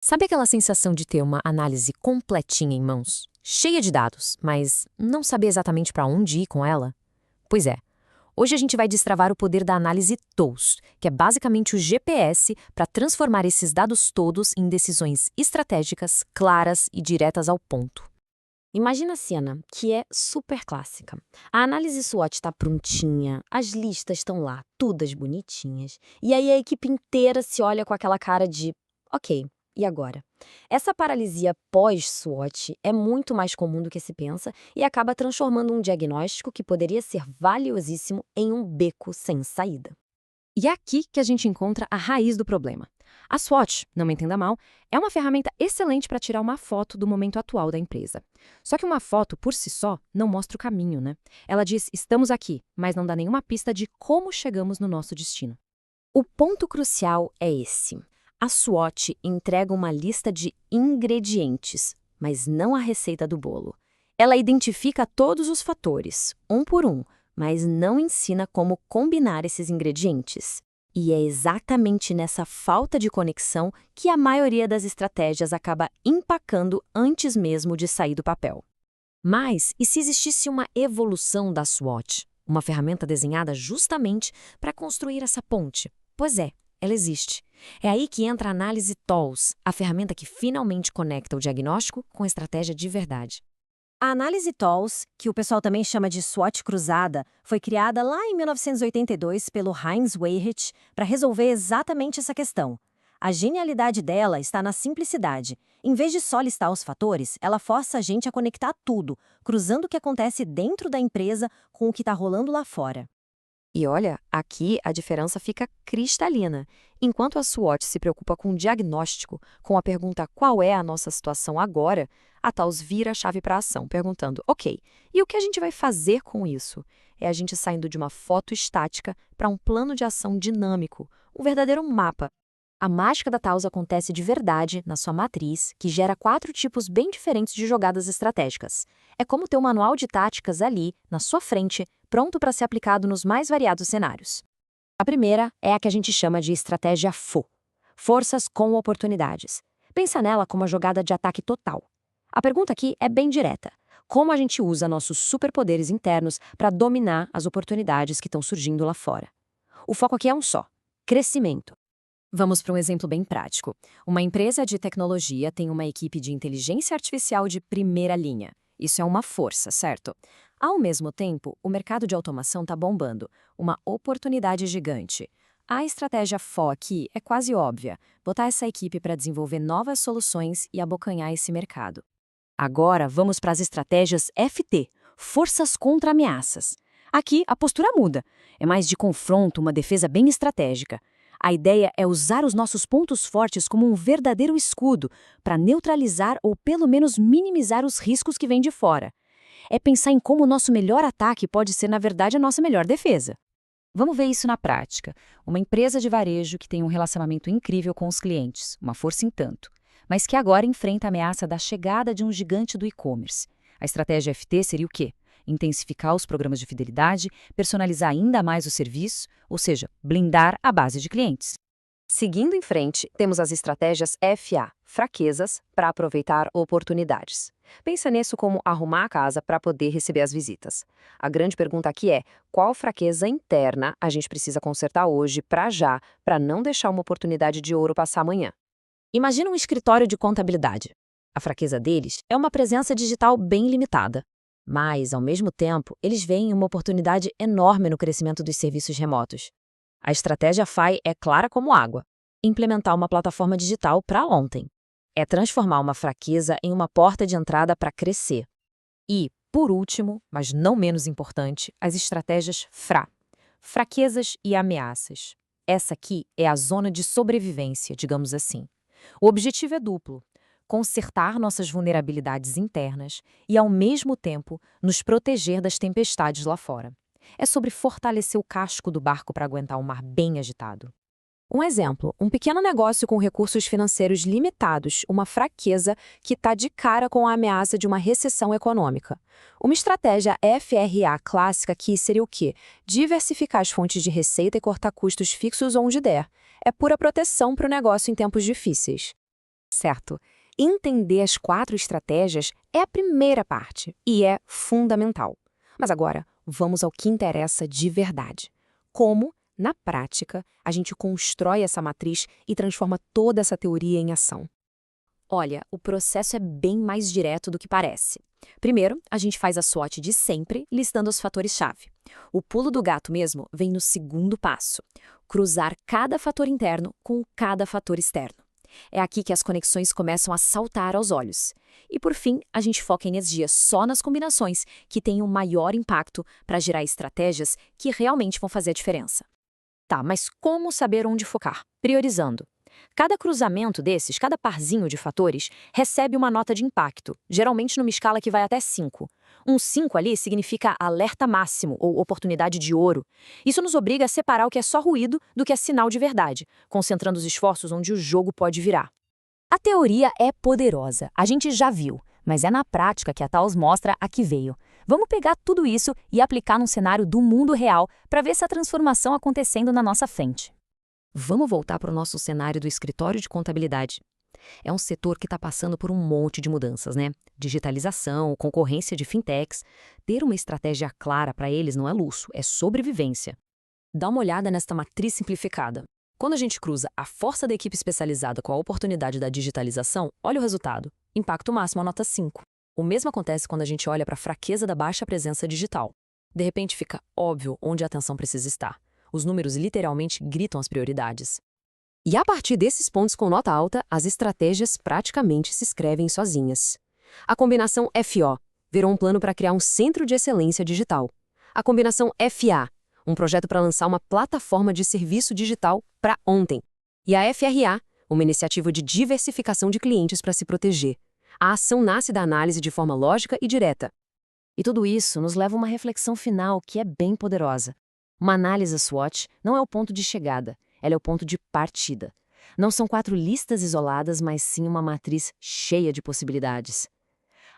Sabe aquela sensação de ter uma análise completinha em mãos? Cheia de dados, mas não saber exatamente para onde ir com ela? Pois é. Hoje a gente vai destravar o poder da análise TOWS, que é basicamente o GPS para transformar esses dados todos em decisões estratégicas, claras e diretas ao ponto. Imagina a cena, que é super clássica. A análise SWOT está prontinha, as listas estão lá, todas bonitinhas, e aí a equipe inteira se olha com aquela cara de, ok, e agora? Essa paralisia pós-SWOT é muito mais comum do que se pensa e acaba transformando um diagnóstico que poderia ser valiosíssimo em um beco sem saída. E é aqui que a gente encontra a raiz do problema. A SWOT, não me entenda mal, é uma ferramenta excelente para tirar uma foto do momento atual da empresa. Só que uma foto, por si só, não mostra o caminho, né? Ela diz, estamos aqui, mas não dá nenhuma pista de como chegamos no nosso destino. O ponto crucial é esse. A SWOT entrega uma lista de ingredientes, mas não a receita do bolo. Ela identifica todos os fatores, um por um, mas não ensina como combinar esses ingredientes. E é exatamente nessa falta de conexão que a maioria das estratégias acaba empacando antes mesmo de sair do papel. Mas, e se existisse uma evolução da SWOT? Uma ferramenta desenhada justamente para construir essa ponte? Pois é, ela existe. É aí que entra a análise TOWS, a ferramenta que finalmente conecta o diagnóstico com a estratégia de verdade. A análise TOWS, que o pessoal também chama de SWOT cruzada, foi criada lá em 1982 pelo Heinz Weirich para resolver exatamente essa questão. A genialidade dela está na simplicidade. Em vez de só listar os fatores, ela força a gente a conectar tudo, cruzando o que acontece dentro da empresa com o que está rolando lá fora. E olha, aqui a diferença fica cristalina. Enquanto a SWOT se preocupa com o diagnóstico, com a pergunta qual é a nossa situação agora, a TOWS vira a chave para a ação, perguntando, ok, e o que a gente vai fazer com isso? É a gente saindo de uma foto estática para um plano de ação dinâmico, um verdadeiro mapa. A mágica da TOWS acontece de verdade na sua matriz, que gera 4 tipos bem diferentes de jogadas estratégicas. É como ter um manual de táticas ali, na sua frente, pronto para ser aplicado nos mais variados cenários. A primeira é a que a gente chama de estratégia FO, forças com oportunidades. Pensa nela como uma jogada de ataque total. A pergunta aqui é bem direta. Como a gente usa nossos superpoderes internos para dominar as oportunidades que estão surgindo lá fora? O foco aqui é um só: crescimento. Vamos para um exemplo bem prático. Uma empresa de tecnologia tem uma equipe de inteligência artificial de primeira linha. Isso é uma força, certo? Ao mesmo tempo, o mercado de automação está bombando, uma oportunidade gigante. A estratégia FO aqui é quase óbvia: botar essa equipe para desenvolver novas soluções e abocanhar esse mercado. Agora vamos para as estratégias FT, forças contra ameaças. Aqui a postura muda. É mais de confronto, uma defesa bem estratégica. A ideia é usar os nossos pontos fortes como um verdadeiro escudo para neutralizar ou pelo menos minimizar os riscos que vêm de fora. É pensar em como o nosso melhor ataque pode ser, na verdade, a nossa melhor defesa. Vamos ver isso na prática. Uma empresa de varejo que tem um relacionamento incrível com os clientes, uma força em tanto, mas que agora enfrenta a ameaça da chegada de um gigante do e-commerce. A estratégia FT seria o quê? Intensificar os programas de fidelidade, personalizar ainda mais o serviço, ou seja, blindar a base de clientes. Seguindo em frente, temos as estratégias FA, fraquezas, para aproveitar oportunidades. Pensa nisso como arrumar a casa para poder receber as visitas. A grande pergunta aqui é: qual fraqueza interna a gente precisa consertar hoje, para já, para não deixar uma oportunidade de ouro passar amanhã? Imagina um escritório de contabilidade. A fraqueza deles é uma presença digital bem limitada. Mas, ao mesmo tempo, eles veem uma oportunidade enorme no crescimento dos serviços remotos. A estratégia FI é clara como água: implementar uma plataforma digital para ontem. É transformar uma fraqueza em uma porta de entrada para crescer. E, por último, mas não menos importante, as estratégias FRA, fraquezas e ameaças. Essa aqui é a zona de sobrevivência, digamos assim. O objetivo é duplo: consertar nossas vulnerabilidades internas e, ao mesmo tempo, nos proteger das tempestades lá fora. É sobre fortalecer o casco do barco para aguentar um mar bem agitado. Um exemplo: um pequeno negócio com recursos financeiros limitados, uma fraqueza que está de cara com a ameaça de uma recessão econômica. Uma estratégia FRA clássica aqui seria o quê? Diversificar as fontes de receita e cortar custos fixos onde der. É pura proteção para o negócio em tempos difíceis. Certo. Entender as 4 estratégias é a primeira parte e é fundamental. Mas agora, vamos ao que interessa de verdade. Como, na prática, a gente constrói essa matriz e transforma toda essa teoria em ação? Olha, o processo é bem mais direto do que parece. Primeiro, a gente faz a SWOT de sempre, listando os fatores-chave. O pulo do gato mesmo vem no segundo passo: cruzar cada fator interno com cada fator externo. É aqui que as conexões começam a saltar aos olhos. E por fim, a gente foca energia só nas combinações que têm o maior impacto para gerar estratégias que realmente vão fazer a diferença. Tá, mas como saber onde focar? Priorizando. Cada cruzamento desses, cada parzinho de fatores, recebe uma nota de impacto, geralmente numa escala que vai até 5. Um 5 ali significa alerta máximo ou oportunidade de ouro. Isso nos obriga a separar o que é só ruído do que é sinal de verdade, concentrando os esforços onde o jogo pode virar. A teoria é poderosa, a gente já viu, mas é na prática que a Taos mostra a que veio. Vamos pegar tudo isso e aplicar num cenário do mundo real para ver essa transformação acontecendo na nossa frente. Vamos voltar para o nosso cenário do escritório de contabilidade. É um setor que está passando por um monte de mudanças, né? Digitalização, concorrência de fintechs. Ter uma estratégia clara para eles não é luxo, é sobrevivência. Dá uma olhada nesta matriz simplificada. Quando a gente cruza a força da equipe especializada com a oportunidade da digitalização, olha o resultado. Impacto máximo, a nota 5. O mesmo acontece quando a gente olha para a fraqueza da baixa presença digital. De repente fica óbvio onde a atenção precisa estar. Os números literalmente gritam as prioridades. E a partir desses pontos com nota alta, as estratégias praticamente se escrevem sozinhas. A combinação FO virou um plano para criar um centro de excelência digital. A combinação FA, um projeto para lançar uma plataforma de serviço digital para ontem. E a FRA, uma iniciativa de diversificação de clientes para se proteger. A ação nasce da análise de forma lógica e direta. E tudo isso nos leva a uma reflexão final que é bem poderosa. Uma análise SWOT não é o ponto de chegada, ela é o ponto de partida. Não são 4 listas isoladas, mas sim uma matriz cheia de possibilidades.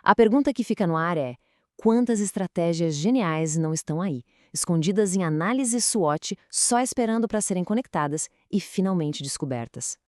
A pergunta que fica no ar é: quantas estratégias geniais não estão aí, escondidas em análise SWOT, só esperando para serem conectadas e finalmente descobertas?